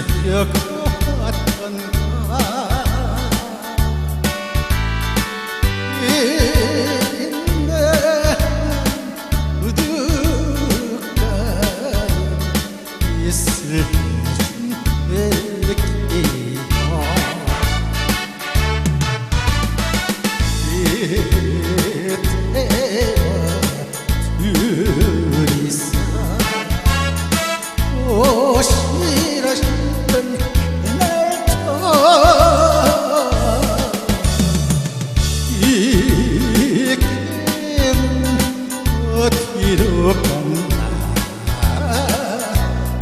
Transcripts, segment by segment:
쓰여왔던가 인내 우두가에 있을 오시라시던 그날처럼 이 길은 어디로 갔나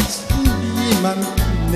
신비만 내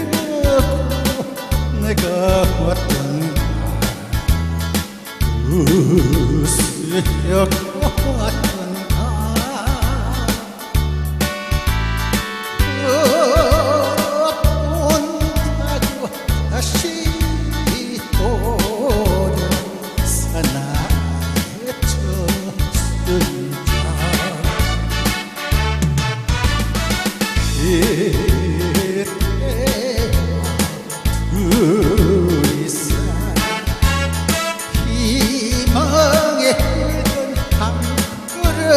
울려고 내가 왔던가 웃으려고 왔던가 본다고 다시 오려 사나이 쳤을까 둘이서 희망의 길 한 걸음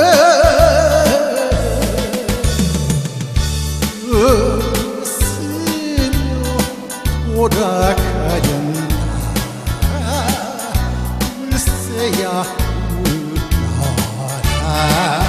웃으며 돌아가련다 울새야 울어라